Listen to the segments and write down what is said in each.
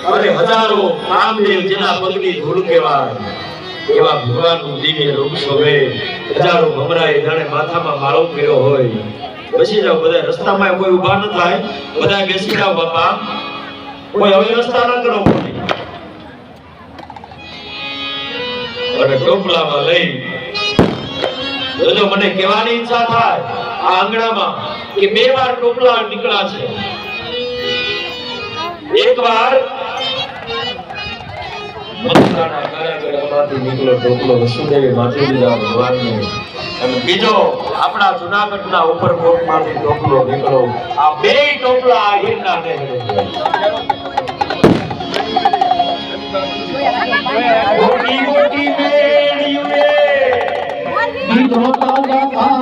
અરે હજારો કામદેવ જેના પગની ધૂળ કહેવાય એવા ભગવાનનું દિવ્ય રૂપ શોભે હજારો ભમરાએ જાણે માથામાં માળો કર્યો હોય બેસી જાઓ બધા રસ્તામાં કોઈ ઊભા ન થાય બધા બેસી જાઓ બાપા કોઈ અવ્યવસ્થા ન કરો અને ટોપલામાં લઈ જો મને કહેવાની ઈચ્છા થાય આ આંગણામાં કે બે વાર ટોપલા નીકળ્યા છે એક વાર મથુરાના કારાગૃહમાંથી નીકળો ટોપલો વસુદેવી માતૃપિતા ભગવાનને અને બીજો આપણા જૂનાગઢના ઉપરકોટમાંથી ટોપલો નીકળો આ બે ટોપલા આ હીરના નેહરે મોટી મોટી મેળીએ ધોતા જાતા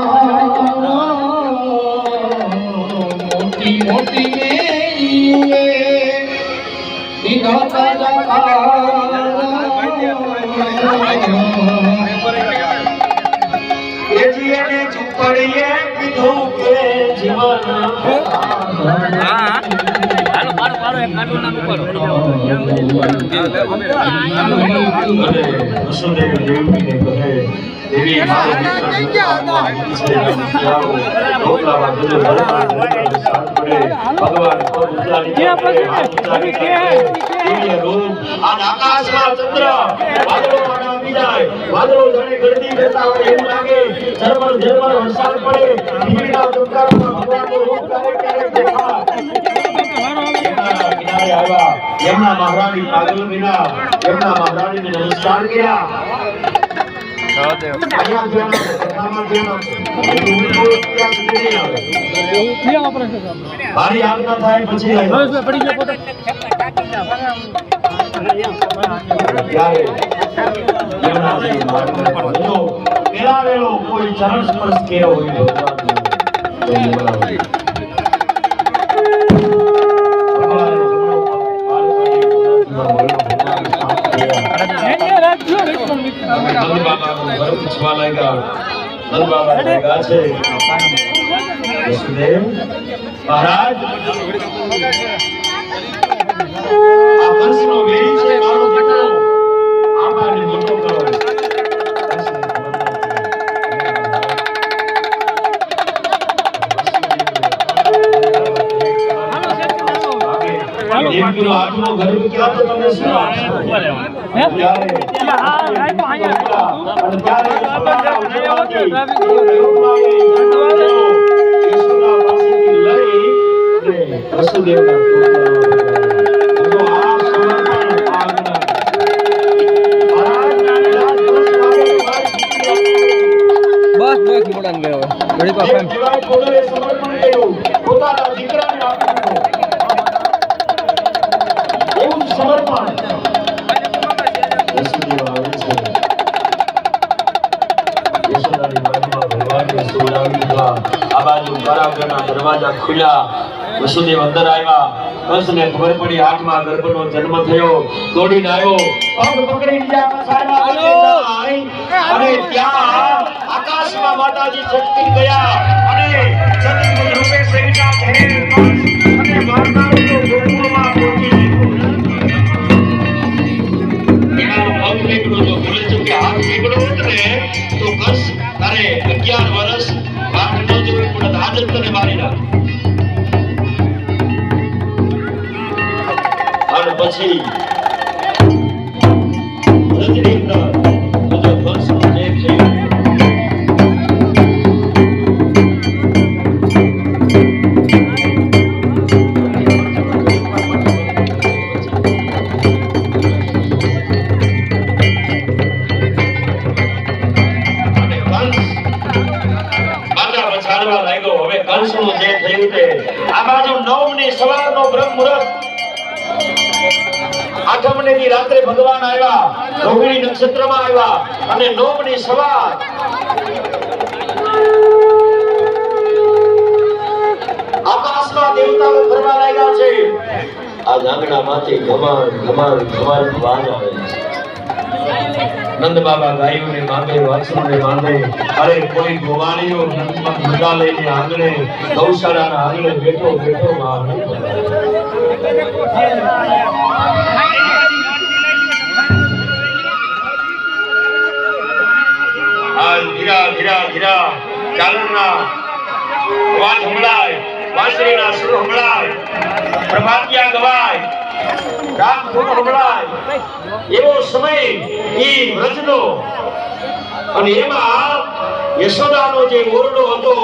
મોટી મોટી મેળીએ ધોતા જાતા એજીને ચુપડીએ કીધું કે જીવન હાલો પાડો એક કાઢો ના ઉપાડો વસુદેવ દેવીને કહે દેવી મારો દીકરો ભગવાન આકાશમાં ચંદ્ર વાદળો આવી જાય વાદળો જાણે ગળદી બેઠા હોય એવું લાગે ઝરમર ઝરમર વરસાદ પડે વીજળીના ચમકારામાં ભગવાનનું રૂપ ક્યારેક દેખાય કિનારે આવ્યા એમના મહારાણી પાગલ વિના એમના મહારાણીને નમસ્કાર કર્યા મારી આજ્ઞા થાય પછી પેલા વેલો કોઈ ચરણ સ્પર્શ કર્યો હોય મહારાજ આ કંસનો વેરી છે મારો દીકરો આમાને મોટો કરો દેવનો આત્મો ગર્ભ ક્યાં તો તમે શું હે ત્યારે હા રાઈ તો આયા અને ત્યારે વસુદેવના બસ મોડાન ગયો ઘડી પર ફેમ સમર્પણ કર્યું પોતાના દીકરાને આપ્યું એવું સમર્પણ વસુદેવ આવે છે યશોદાની માનમાં ભગવાનને સુવડાવી દીધા આ બાજુ કારાગૃહના દરવાજા ખુલ્યા વસુદેવ અંદર આવ્યા કંસને ખબર પડી આઠમા ગર્ભનો જન્મ થયો દોડીને આવ્યો પગ પકડી લીધા અને ત્યાં આકાશમાં માતાજી છટકી ગયા અને ચતુર્ભુજ રૂપે સહિતા ઘેર કંસ અને મારનારો તો ગોકુળમાં પહોંચી ગયો પગ નીકળ્યો તો બોલે છે કે હાથ નીકળ્યો હોત ને તો કંસ તારે 11 વર્ષ વાટ ન જોવી પડત આજ જ તને મારી નાખ અને પછી રજનીન્દ્ર બધો વર્ષનો જે થયું હવે કંસનું જે થયું તે આ બાજુ 9 ની સવારનો બ્રહ્મ મુહૂર્ત આઠમને ની રાત્રે ભગવાન આવ્યા રોહિણી નક્ષત્રમાં આવ્યા અને 9 ની સવાર આકાશમાં દેવતાઓ ફરવા લાગ્યા છે આ જાંગણામાંથી ઘમાર ઘમાર ઘમાર વાજ આવે છે નંદ બાબા ગાયોને માંગે વાછરુને માંગે અરે કોઈ ગોવાળીઓ નંદમાં મજા લઈને આંગણે ગૌશાળાના આંગણે બેઠો બેઠો માં હાલ ધીરા ધીરા ધીરા ચાલના વાત સંભળાય, વાંસળીના સુર સંભળાય, પ્રભાતિયા ગવાય, રાગ ધૂન સંભળાય, એવો સમય ઈ વ્રજનો. અને એમાં યશોદાનો જે ઓરડો હતો,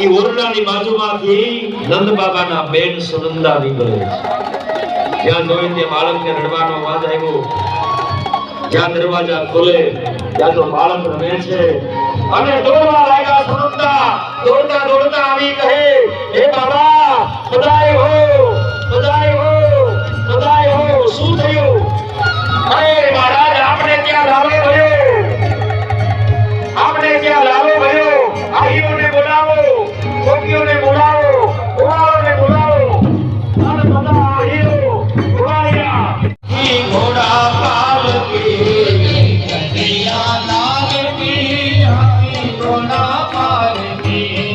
ઈ ઓરડાની બાજુમાંથી નંદ બાબાના બેન સુનંદા નીકળે છે. જ્યાં જોઈ તે બાળકને રડવાનો અવાજ આવ્યો, જ્યાં દરવાજા ખોલે ત્યાં તો બાળક રમે છે. અને દોડવા લાગ્યા સુનંદા, દોડતા દોડતા આવી કહે, હે બાબા, બધાય હો, બધાય હો, બધાય હો. શું થયું? અરે મહારાજ, આપણે ક્યાં લાવો ભયો, આપણે ક્યાં લાવો ભયો. આહીઓને બોલાવો, ગોપીઓને બોલાવો, ઘોડાઓને બોલાવો. અને બધા આહીઓ ઘોડાયા. ઈ ઘોડા પાલકી કનૈયા લાલ કી, ઈ ઘોડા પાલકી.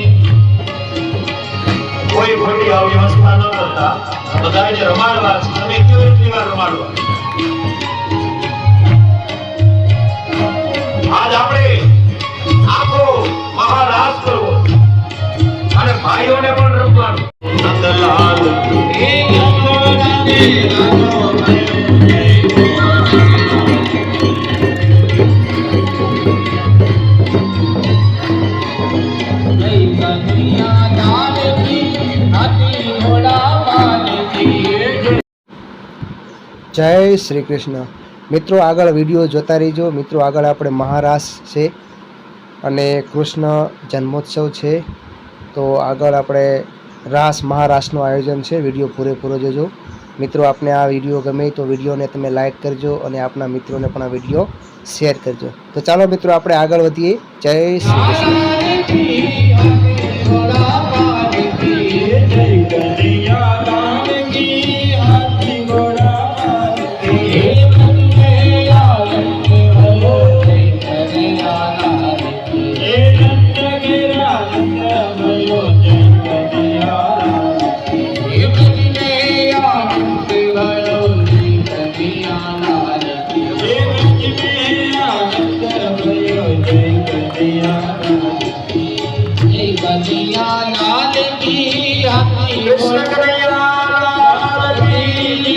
કોઈ ખોટી આવી વ્યવસ્થા ન કરતા, બધાને રમાડવા છે. તમે કેવી રીતે વાર રમાડવા? આજ આપણે આખો મહારાજ કરવો અને ભાઈઓને પણ રમવાનું. નંદલાલ જય શ્રી કૃષ્ણ. મિત્રો, આગળ વિડીયો જોતા રહીજો. મિત્રો, આગળ આપણે મહારાસ છે અને કૃષ્ણ જન્મોત્સવ છે, તો આગળ આપણે રાસ મહારાસનું આયોજન છે. વિડીયો પૂરેપૂરો જોજો. મિત્રો, આપને આ વિડીયો ગમે તો વિડીયોને તમે લાઈક કરજો અને આપના મિત્રોને પણ આ વિડીયો શેર કરજો. તો ચાલો મિત્રો, આપણે આગળ વધીએ. જય શ્રી કૃષ્ણ. કૃષ્ણ કનૈયા કી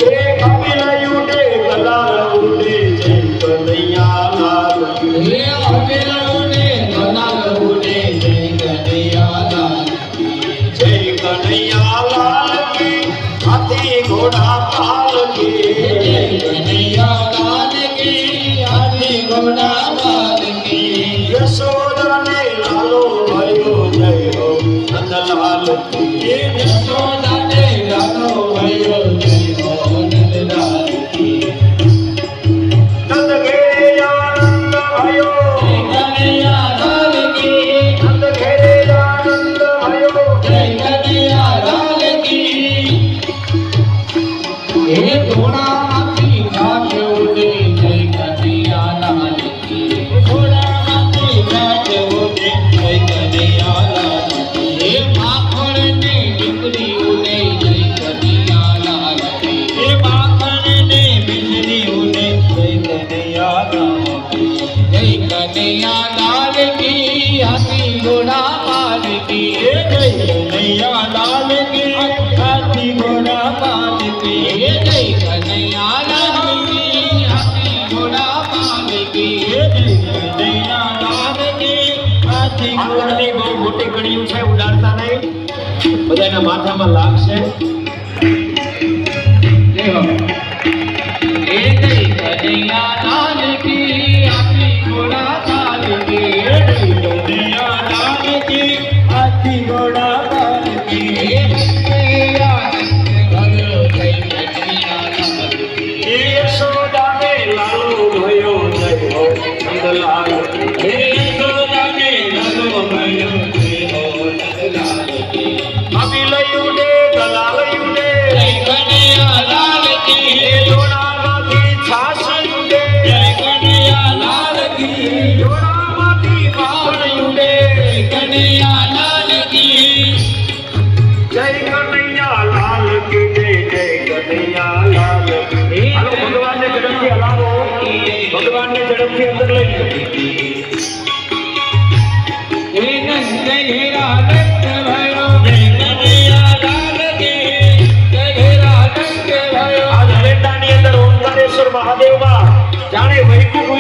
જય. કપિલ યુડે ગલા ઉડે, જય કનૈયા લાલ કી. કપિલ યુડે ગલા ઉડે, જય કનૈયા લાલ કી. જય કનૈયા લાલ કી. હાથી ઘોડા પાલકી, જય કનૈયા લાલ કી. હાથી ઘોડા પાલકી. યશોદાને લાલો ભયો, જય હો નંદલાલ કી. યશોદાને લાલો ભયો, જય હો નંદલાલ કી. નંદ ઘેરે આનંદ ભયો, જય કનૈયા લાલ કી. નંદ ઘેરે આનંદ ભયો, જય કનૈયા લાલ કી. હે ઘોડામાંથી ઘાટ ઉડે, જય કનૈયા લાલ કી. ઘોડામાંથી ઘાટ ઉડે, જય કનૈયા લાલ કી. હે માખણને ડીકરી ઉડે, જય કનૈયા લાલ કી. હે માખણને વીજળી ઉડે, જય કનૈયા લાલ કી. જય કનૈયા લાલ કી. હાથી ઘોડા પાલકી, જય કનૈયા લાલ કી. હાથી ઘોડા પાલકી, જય કનૈયા લાલ કી. હાથી ઘોડા પાલકી, જય કનૈયા લાલ કી. હાથી ઘોડાની બહુ મોટી કડીયું છે, ઉડાડતા નહીં, બધાના માથામાં લાગશે. એ જય કનૈયા લાલ કી. હાથી ઘોડા પાલકી, જય કનૈયા લાલ કી. હાથી ઘોડા પાલકી. હે યશોદાને લાલો ભયો, જય હો નંદલાલ કી. હે યશોદાને લાલો ભયો, જય હો નંદલાલ કી. કપિલ યુડે ગલા યુડે, જય કનૈયા લાલ કી. હે જોડામાંથી છાસ યુડે, જય કનૈયા લાલ કી. જોડામાંથી માખણ યુડે, જય કનૈયા લાલ કી. જય કનૈયા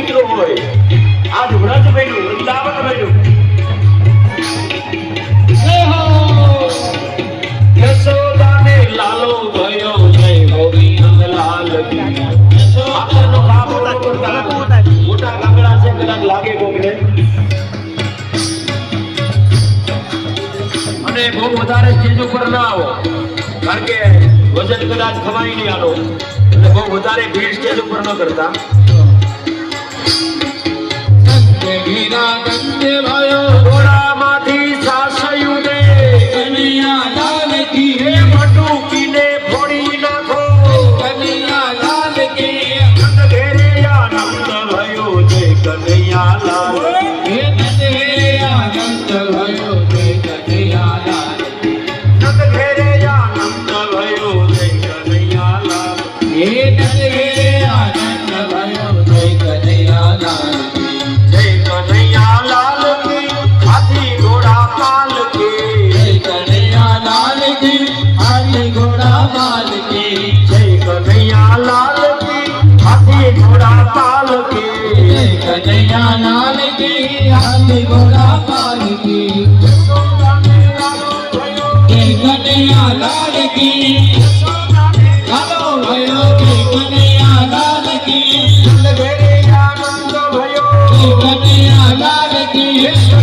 દીકરો હોય આજ વ્રત બન્યું વૃંદાવન બન્યું યશોદાને લાલો ભયો જય ગોવિંદ લાલ કી આપણનો બાપ મોટા ગામડા છે કદાચ લાગે કોકને અને બહુ વધારે સ્ટેજ ઉપર ના આવો કારણ કે વજન કદાચ ખવાય નહીં આનો એટલે બહુ વધારે ભીડ સ્ટેજ ઉપર ન કરતા ઘોડામાંથી સાસયું દે કનૈયા લાલ કી હે મટુકીને ફોડી નાખો કનૈયા લાલ કી નંદ ઘેરે આનંદ ભયો જય કનૈયા લાલ હે નંદ ઘેરે આનંદ ભયો જય કનૈયા લાલ નંદ ઘેરે આનંદ ભયો જય કનૈયા લાલ હે નંદ ઘેરે આનંદ ભયો જય કનૈયા લાલ જય કનૈયા લાલ કી હાથી ઘોડા પાલ કી જય કનૈયા લાલ કી હાથી ઘોડા પાલ કી જય કનૈયા લાલ કી હાથી ઘોડા પાલ કી જય કનૈયા લાલ કી હાથી ઘોડા પાલ કી જય કનૈયા લાલ કી લાલો ભયો જય કનૈયા લાલ કી નંદ ઘેરે આનંદ ભયો જય કનૈયા લાલ કી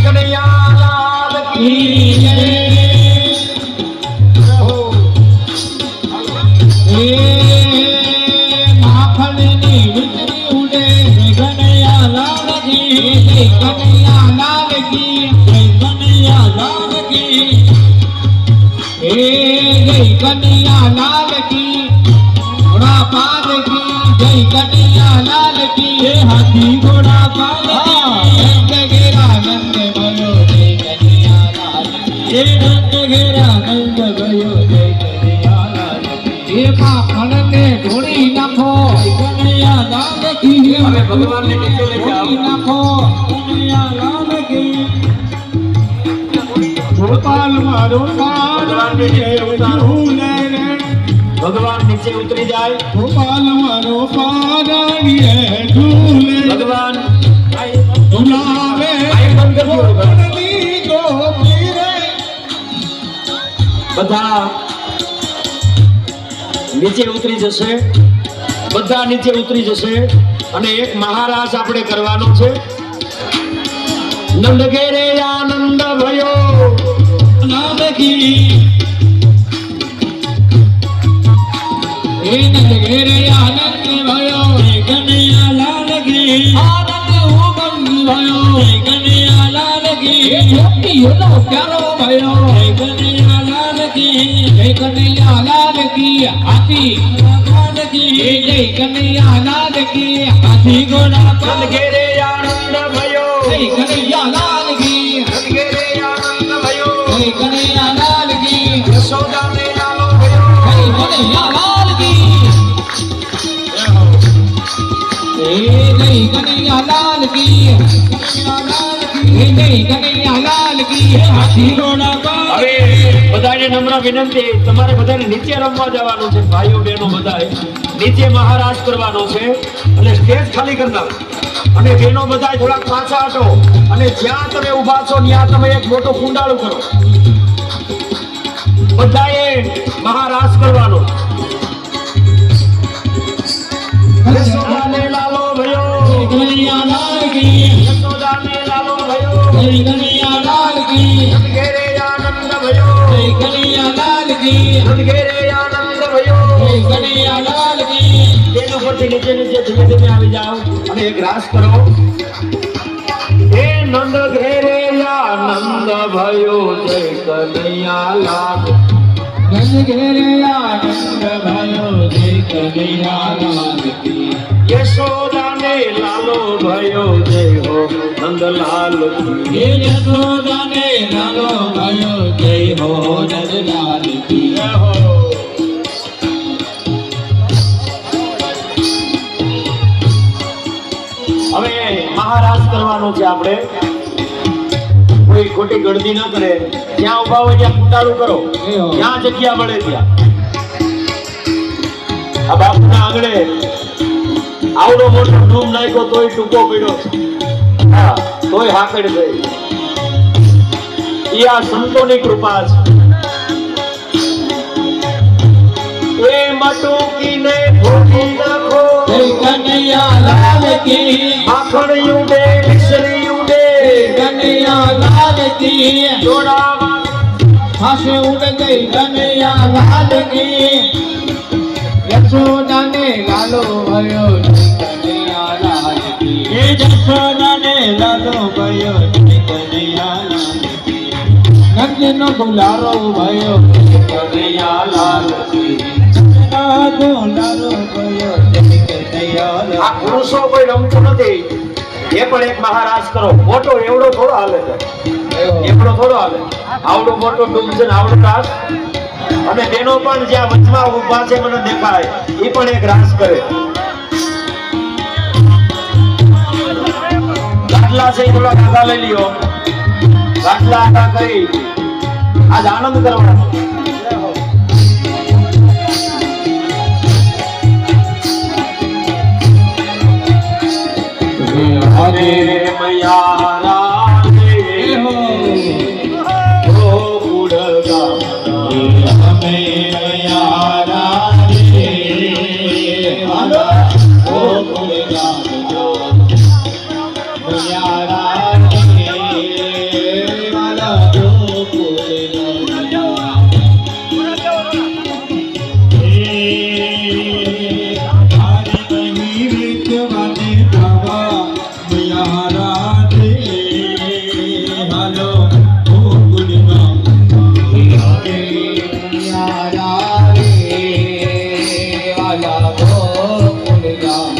કનૈયા લાલ કી જય માખણની વીજળી ઉડે જય કનૈયા લાલ કી જય કનૈયા લાલ કી જય કનૈયા લાલ કી હે જય કનૈયા લાલ કી ઘોડા પાલ કી જય કનૈયા લાલ કી હે હાથી ઘોડા પાલ કી નંદ ઘેરા નંદ ભયો જય કનૈયા લાલ હે નંદ ઘેરા નંદ ભયો જય કનૈયા લાલ હે માખણને ઢોળી નાખો કનૈયા લાલ કી હવે ભગવાનને નીચે લઈ જાઓ નાખો કનૈયા લાલ કી ગોપાલ મારો ભગવાન નીચે ઉતરી જાય ગોપાલ મારો પારાણીએ ઝૂલે ભગવાન ઝૂલાવે બધા નીચે ઉતરી જશે બધા નીચે ઉતરી જશે અને એક મહારાજ આપણે કરવાનો છે નંદ ઘેરે આનંદ ભયો નામ કી હે નંદ ઘેરે આનંદ ભયો હે કનૈયા લાલ કી આનંદ ઉમંગ ભયો હે કનૈયા લાલ કી હે ગોપીઓનો પ્યારો ભયો હે કનૈયા લાલ કી હે કનૈયા લાલ કી હાથી લાલ કી જય કનૈયા લાલ કી હાથી ઘોડા પાલ ઘેરે આનંદ ભયો જય કનૈયા લાલ કી નંદ ઘેરે આનંદ ભયો જય કનૈયા લાલ કી યશોદાને લાલો ભયો જય કનૈયા લાલ કી હે જય કનૈયા લાલ કી હે જય કનૈયા લાલ કી હાથી ઘોડા પાલ હવે બધાને નમ્ર વિનંતી તમારે બધાને નીચે રમવા જવાનું છે ભાઈઓ બહેનો બધાએ નીચે મહારાજ કરવાનો છે અને સ્ટેજ ખાલી કરી નાખો અને બહેનો બધા થોડાક પાછા હટો અને જ્યાં તમે ઊભા છો ત્યાં તમે એક મોટો કુંડાળું કરો બધાએ મહારાજ કરવાનો યશોદાને લાલો ભયો કનૈયા લાલ કી યશોદાને લાલો ભયો કનૈયા લાલ કી નંદ ઘેરે આનંદ ભયો કનૈયા લાલ કી નંદ ઘેરે આનંદ ભયો કનૈયા લાલ કી તેના ઉપરથી નીચે નીચે ધીમે ધીમે આવી જાઓ અને એક રાસ કરો હે નંદ ઘેરે આનંદ ભયો જય કનૈયા લાલ નંદ ઘેરે આનંદ ભયો જય કનૈયા લાલ કી યશોદાને લાલો ભયો જય હો નંદલાલ કી યશોદાને લાલો ભયો જય હો નંદલાલ કી જય હો હવે મહારાજ કરવાનો છે આપણે કોઈ ખોટી ગળદી ના કરે જ્યાં ઉભા હોય ત્યાં કુંડાળું કરો જ્યાં જગ્યા મળે ત્યાં આ બાપુના આંગણે આવડો મોટો ડૂબ નાખ્યો તોય ટૂંકો પડ્યો છે. હા, તોય હાકડ ગઈ. ઈ આ સંતોની કૃપા છે. એ મટુકીને ભોગી નાખો, કનૈયા લાલ કી, માખણ ઉડે મિશ્રી ઉડે, કનૈયા લાલ કી, જોડાવા હાશે ઉડ ગઈ કનૈયા લાલ કી, યશોદાને લાલો ભયો કનૈયા લાલ કી, એ જશોદાને લાલો ભયો કનૈયા લાલ કી, નંદનો ગુલારો ભયો કનૈયા લાલ કી, લાલો ભયો કનૈયા લાલ. આ પુરુષો કોઈ રમતું નથી. એ પણ એક મહારાજ કરો. મોટો એવડો થોડો હાલે છે, એવડો થોડો હાલે. આવડો મોટો ડૂબ છે ને આવડો રાસ. અને બેનો પણ જ્યાં વચમાં ઊભા છે મને દેખાય, એ પણ એક રાસ કરે. ગાટલા છે એ થોડા ગાધા લઈ લ્યો. ગાટલા આટા કરી આજ આનંદ કરવાનો. હરે મૈયા રાધે હો ઉડગા અમે મૈયા રાધે ઓ ગુણગાન મૈયા રાધે વાલા ઓ ગુણગાન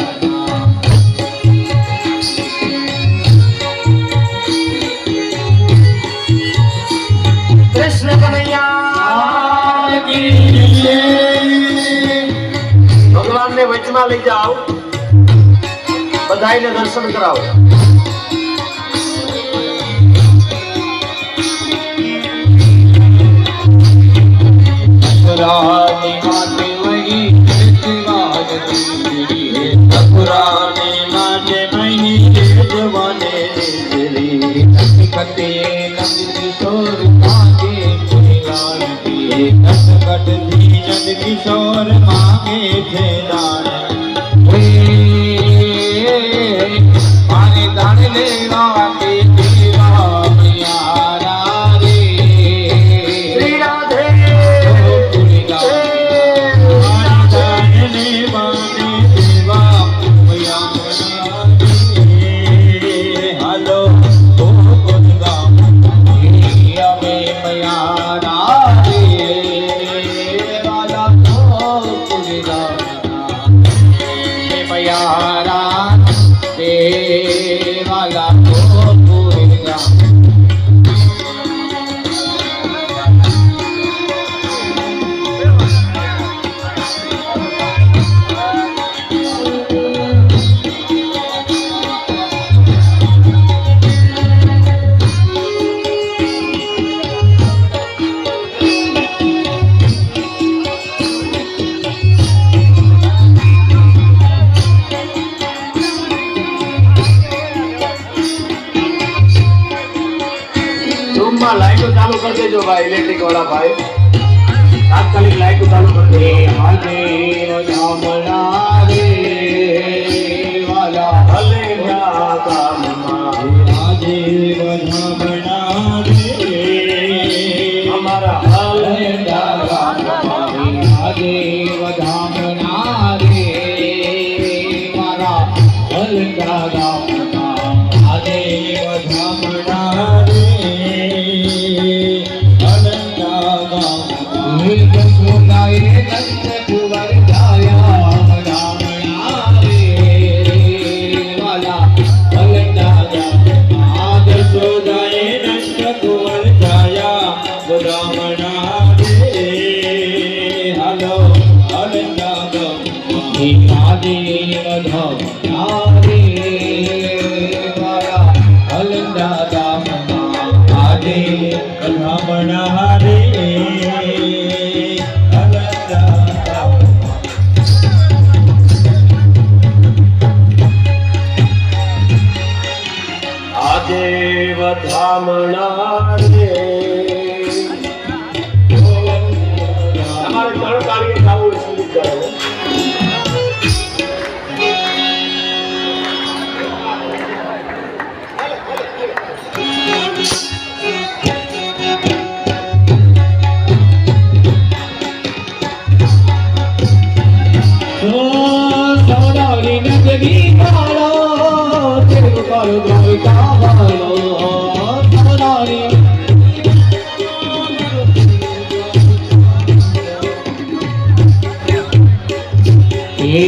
કૃષ્ણ કનૈયા ભગવાનને વચમાં લઈ જાઓ, બધાયને દર્શન કરાવો. રાની માતે વહી જવાનતી, પુરાણી માટે મહી જવાને દીકરી, કતે નંદ કિશોર માગે પુરાણતી, કટકટથી નંદ કિશોર માંગે છે દાન. મારે દાન લેવા કે દેવા મૈયા રાધે શ્રી રાધે ઓ ગુણગાન દાનને બાને દેવા મૈયા હાલો ઓ ગુણગાન. અમે મૈયા રાધે વાલા ઓ ગુણગાન મૈયા રાધે વાલા ઓ ગુણગાન. રૂમમાં લાઈટો ચાલુ કરી દેજો ભાઈ, ઇલેક્ટ્રિક વાળા ભાઈ. તાત્કાલિક લાઈટો ચાલુ કરી દેજો. મહાદેવ ધામના રે વાલા ભલે ના કામમાં મહાદેવ ધામના રે અમારા હાલ મહાદેવ ધામના રે મારા હલકા ગામના મહાદેવ ધામના રે અનંતા ગામ. મિલક સુનાય દંત કુંવર જાયા ધામના રે વાલા હલકા ગામના સોદાએ નષ્ટ કુંવર છાયા બ્રાહ્મણા રે હાલો અનંતા ગામ. મહાદેવ ધામના રે વાલા હલકા ગામના મહાદેવ બ્રાહ્મણા રે અનંતા ગામ. દેવ ધામણા રે તમારે ત્રણ કાળી ગાવું સુધી કરો સૌરાની નગરી કાળો તેર કાળો દ્વારકા વાળો સૌરાની હે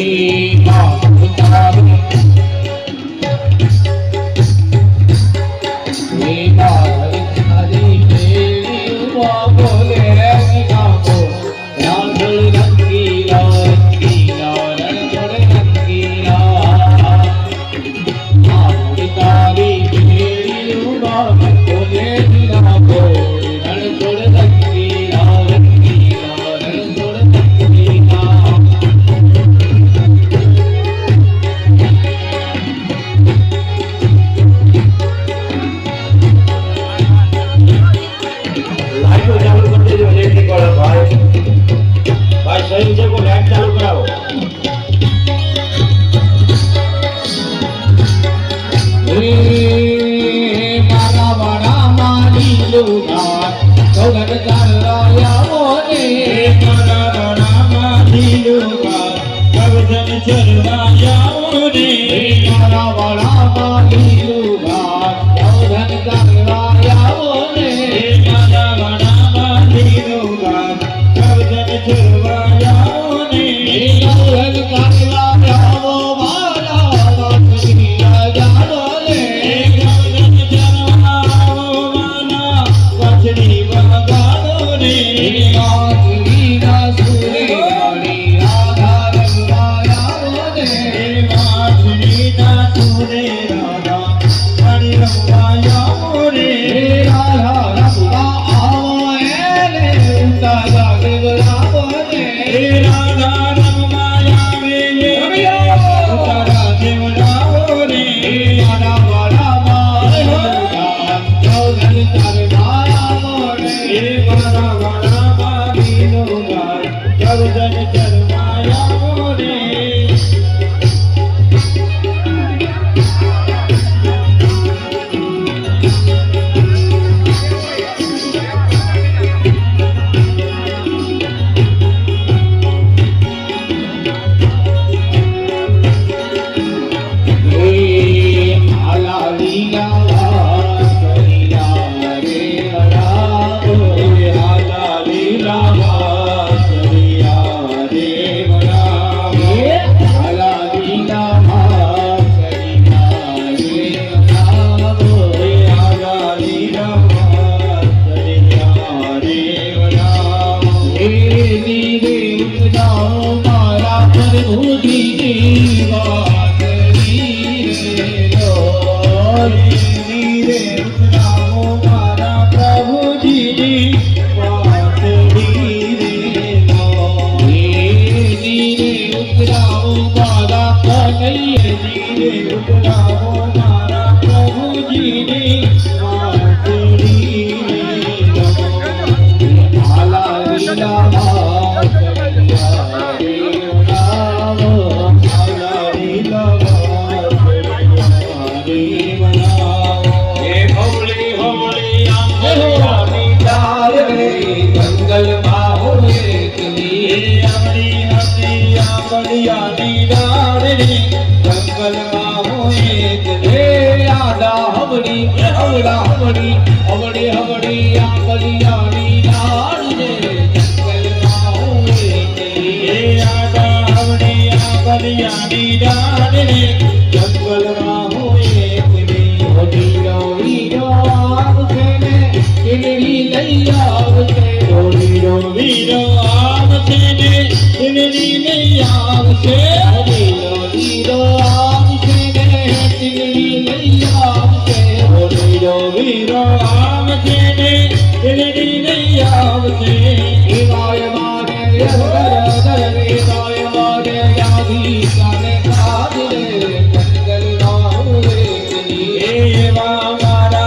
મારા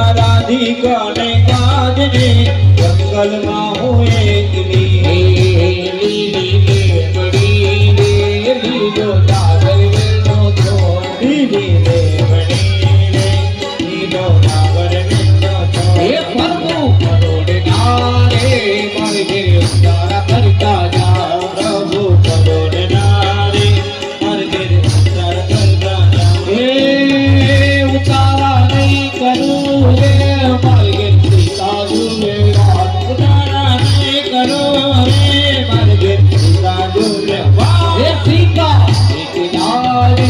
કલમાં હું એકલી લીલી લેબડી રે લીલો ડાબર વેલો છોડ લીલી લેબડી રે લીલો ડાબર વેલો છોડ એ પ્રભુ કરોડના રે મારે ઘેર ઉતારા કરતા જા પ્રભુ કરોડના રે મારે ઘેર ઉતાર કરતા જા એ ઉતારા નહીં કરું રે મારે ઘેર સીતા જુએ રાત ઉતારા નહીં કરો રે મારે ઘેર સીતા જોરે એ સીતા એકલા રે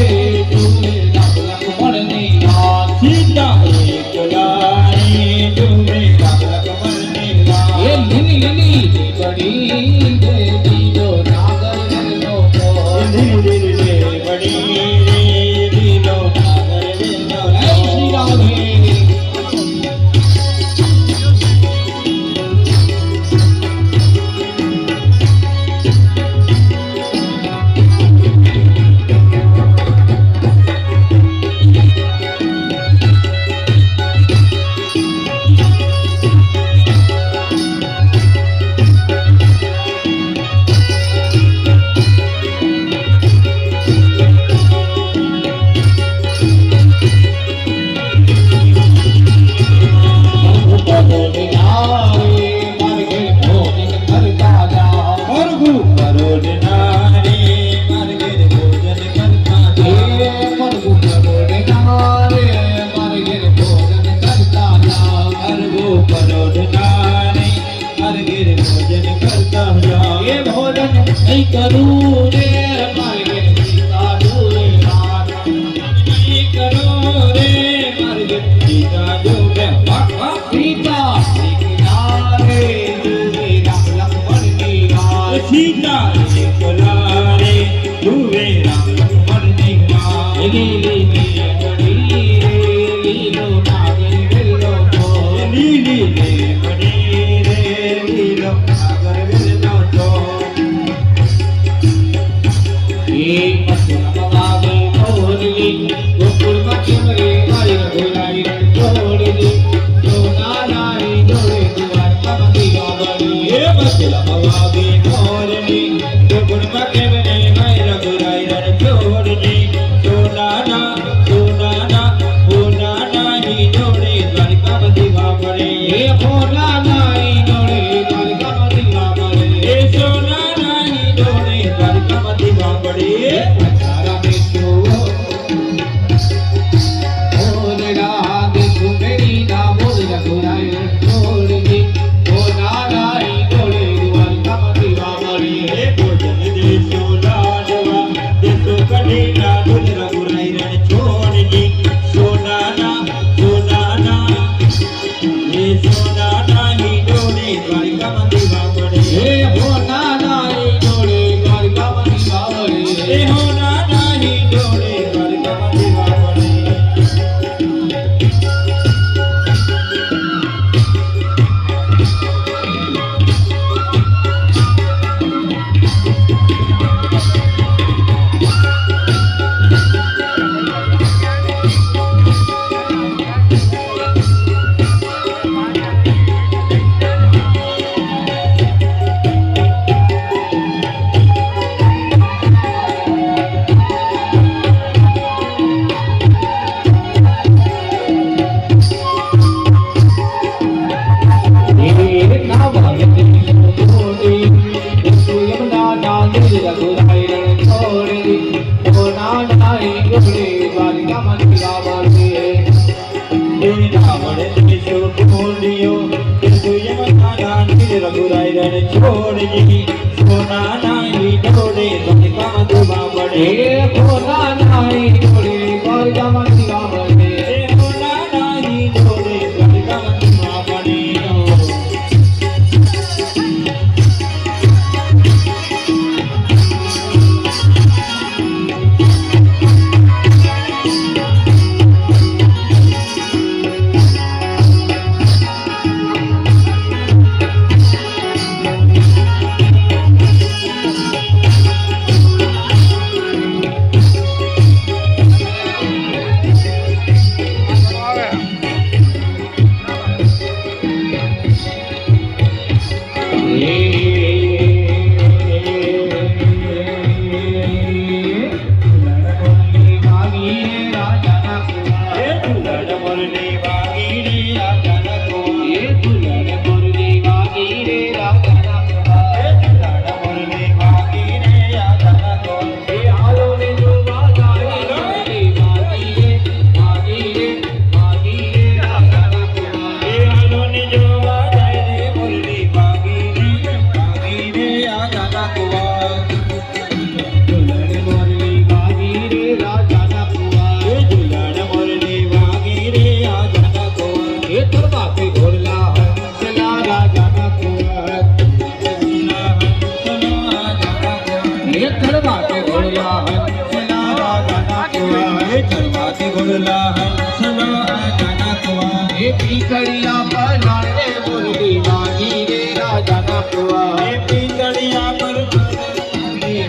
જુએ લાખ લખમણની રાત સીતા એકલાની જોરે કમરની એ રાત લીલી લીલી બડી રે દીજો નાગર વેલો છોડ લીલી લેબડી રે લીલો ડાબર વેલો જય શ્રી રામ હે પ્રભુ કરોડના રે મારે ઘેર ભોજન કરતા જા પ્રભુ કરોડના રે મારે ઘેર ભોજન કરતા જા કરું રે મારે સીતા જુએ રાત નહીં કરો રે મારે ઘેર સીતા જોરે વાહ વાહ સીતા એકલા રે જુએ રામ લખમણની રાત સીતા એકલા રે જુએ રામ લક્ષ્મણની રાત લીલી લેબડી રે લીલો નાગર વેલો છોડ લીલી લેબડી રે લીલો ડાબર વેલો છોડ એ પશુરામ છોડલી ગોકુળમાં કેમ રે મારી રઘુરાઈ રણ છોડલી જોના નારી જોડે દ્વારકામાં દીવા બળી એ બસલા વાગે મોરની ગોકુળમાં કેમ રે માય રઘુરાઈ રણ છોડની સોનાના ઈ જોડે દ્વારકામાં દીવા પડે એ ભોલા નાઈ જોડે દ્વારકામાં દીવા બળી એ સોનાના ઈ જોડે દ્વારકામાં દીવા પડે તારા બેટો ભોલડા દે સુમેરી ના બોલ રઘુરાઈ રણ છોડલી ભોલા નાઈ જોડે દ્વારકામાં દીવા બળી એ ભોજન દેશો લાડવા દેશો કઢીના દૂધ રઘુરાઈ રણ છોડની સોનાના એ સોનાના ઈ જોડે દ્વારકામાં દીવા પડે એ ભોલા નાઈ જોડે દ્વારકામાં દીવા બળી એ હોનાના ઈ જોડે દ્વારકામાં દીવા પડે રઘુરાઈ રણ છોડજી સોનાના ઈ જોડે દ્વારકામાં દીવા પડે એ ભોલા નાઈ જોડે દ્વારકામાં દીવા બળી એ સોનાના ઈ જોડે દ્વારકામાં દીવા પડે ये थरवाते घोड़ला हंसला राजा ना कुंवर ये थरवाते घोड़ला हंसला राजा ना कुंवर ये थरवाते घोड़ला हंसला राजा ना कुंवर ये पीकड़िया बनाने मुरली वागी रे राजा ना कुंवर ये पीतड़िया पर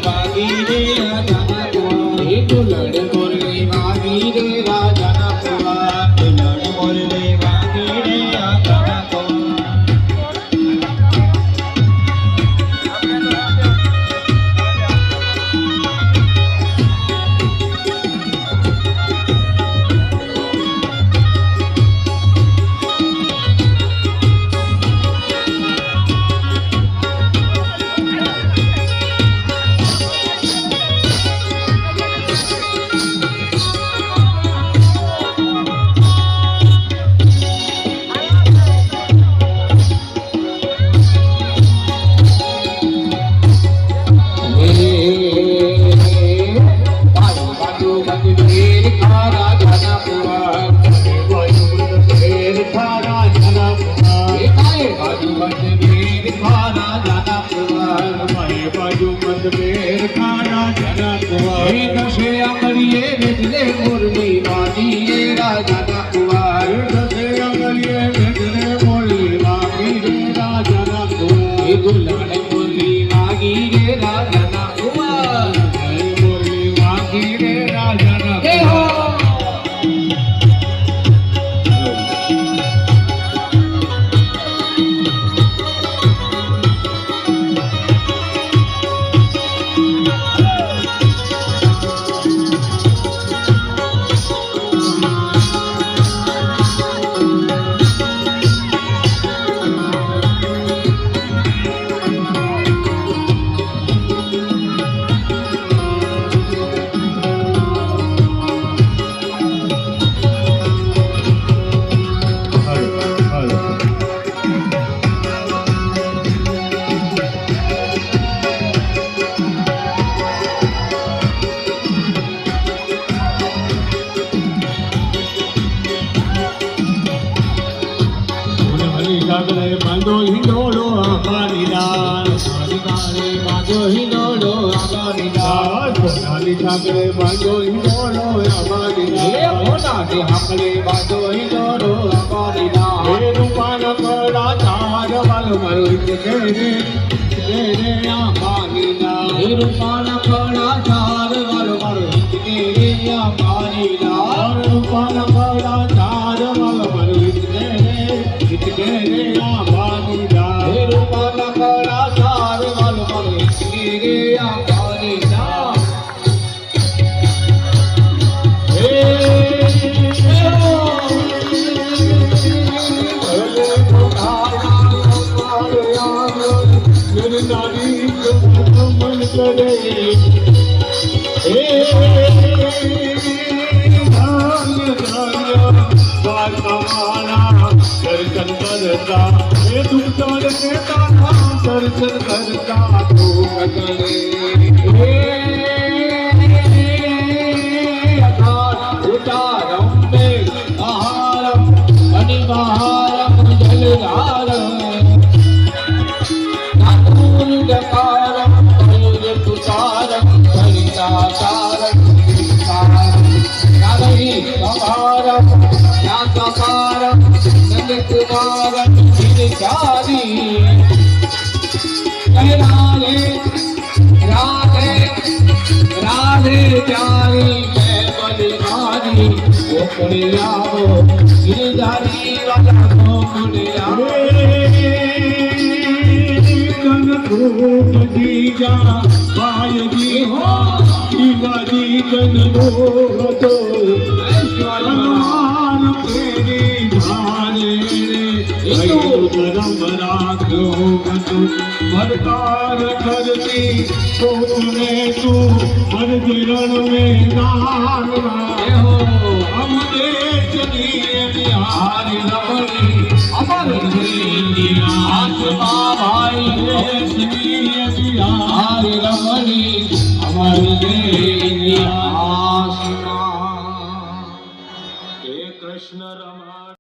वागी रे राजा ना कुंवर ये दुलड़ मुरली वागी रे राजा ना कुंवर दुलड़ मुरली वागी रे राजा ना कुंवर बांधो हिंडोलो आबानी दान बांधो हिंडोलो आबानी दान सोनाली ठाकरे बांधो हिंडोलो आबानी दान सोनाली ठाकरे बांधो हिंडोलो आबानी दान हे रूपान कला चार वाल मरुत तेरे तेरे आबानी दान हे रूपान कला चार वाल मरुत तेरे आबानी दान रूपान कला चार वाल मरुत तेरे आबानी दान हे रूपान कला चार वाल मरुत तेरे आबानी दान दर्शन करता ये तुम दर्शन करता तू उतारम में आहारम अनिवारम जलधारम नाटूरकारम तुषारम हरिताकारम नारही सकारम यासकारम नंदकुमारम गिरिचारी राधे राधे राधे प्यारी मैं बलिहारी वो पुण्यावो गिरधारी वाला को पुण्यावो कनकोप दीजा बाय जी हो शिवाजी कनको तो हनुमान तेरी भारे धर्म राखो बंधु भरतार करती तो तुम्हें तू हर किरण में नार हो हम देश बिहार रमणी अमर आत्मा भाई देश बिहार रमणी अमर आत्मा हे कृष्ण रमण